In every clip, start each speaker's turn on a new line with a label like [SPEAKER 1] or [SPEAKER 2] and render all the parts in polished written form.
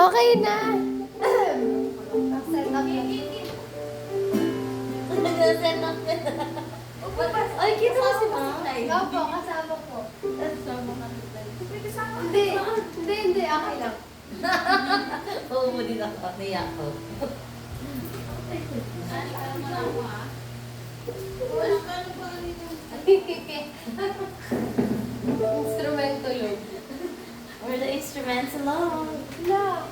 [SPEAKER 1] Okay na.
[SPEAKER 2] Set up na.
[SPEAKER 3] Nag-set up ka na. Ay, kita mo si Ma'am.
[SPEAKER 2] Opo, kasama po.
[SPEAKER 3] Kasama ka na tayo.
[SPEAKER 2] Hindi, okay lang.
[SPEAKER 3] Oo mo din ako. Naiyak ko.
[SPEAKER 2] Instrumento yun.
[SPEAKER 3] Where the instruments along.
[SPEAKER 2] Love.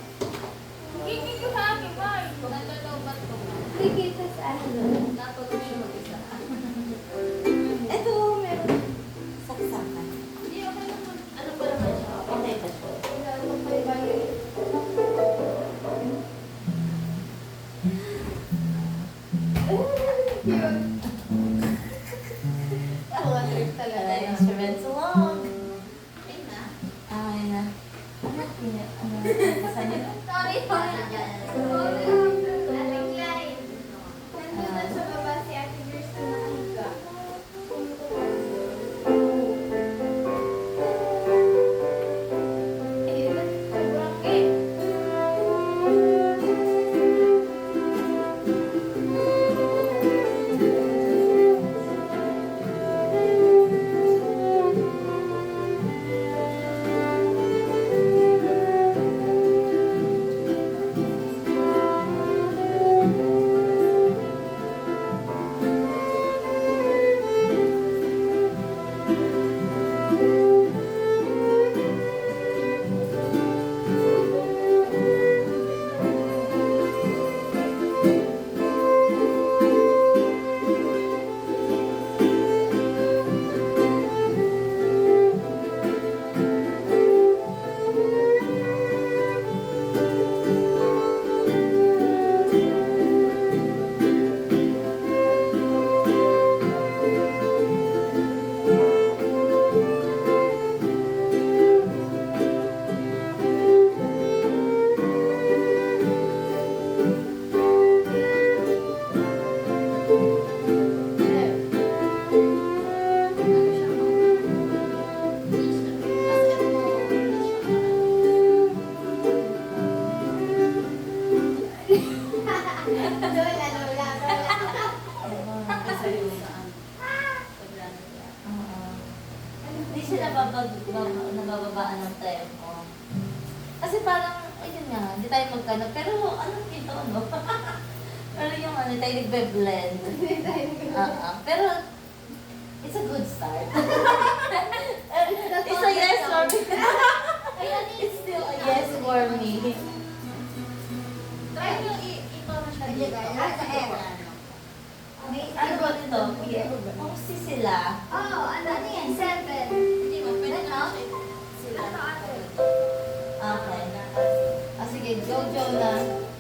[SPEAKER 2] Kikita sa ano.
[SPEAKER 3] Natulog siya mag-isa. Ito, meron. Saksakan. Ano pa naman siya? Okay ba siya?
[SPEAKER 2] Cute. Mga trip
[SPEAKER 3] Where
[SPEAKER 2] talaga.
[SPEAKER 3] the instruments along. Okay na. Ano? Ano? Saan niyo?
[SPEAKER 2] Sorry, sorry. Ate Clyde. Nandun na sa baba si Ate Grace na nakahiga. Ayun, sobrang cute. Lola.
[SPEAKER 3] Hindi siya nabababaan ng tempo. Kasi parang, ayun nga, hindi tayo magkano. Pero ano ito, no? Pero yung ano, tayo nagbe-blend. Pero, it's a good start. It's a yes for me. It's still a yes for me.
[SPEAKER 2] Try nyo ito na siya dito. Sa M.
[SPEAKER 3] Ano ba ito? Kung si sila,
[SPEAKER 2] Oo, ano yan? 7.
[SPEAKER 3] hindi mo, pwede na sila. Okay. Ah, sige, Jojo na.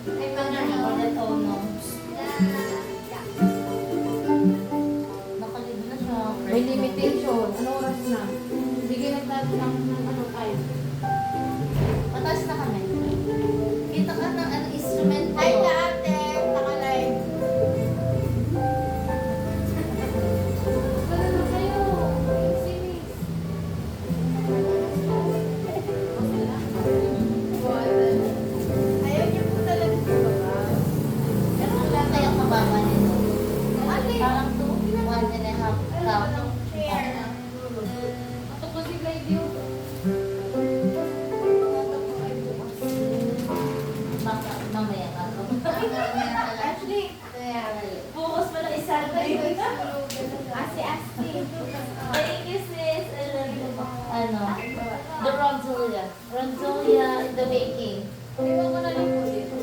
[SPEAKER 2] Ay, mga
[SPEAKER 3] Or the tono.
[SPEAKER 2] Yeah.
[SPEAKER 3] Nakalib na siya.
[SPEAKER 1] May limitation. Ano oras na? Sige, nagtatanong ng ano tayo.
[SPEAKER 3] Mataas na kami. Kita ka ng ano, instrument ko.
[SPEAKER 2] Hi ka ate, naka-live. Wala na kayo. Sinis. Ayaw niyo po talaga sa baba.
[SPEAKER 3] Pero wala kayong mababa nito.
[SPEAKER 2] Ate,
[SPEAKER 3] Parang 1.5 cup.
[SPEAKER 2] chair.
[SPEAKER 1] Ito po si Lady yun.
[SPEAKER 3] Baka mamaya ka.
[SPEAKER 2] Actually,
[SPEAKER 3] Bukas pa na isa.
[SPEAKER 2] Asi-asi.
[SPEAKER 3] Thank you, sis. I love you. Ano? The Ronzolia. Ronzolia in the making.
[SPEAKER 2] Iwan ko na lang po dito.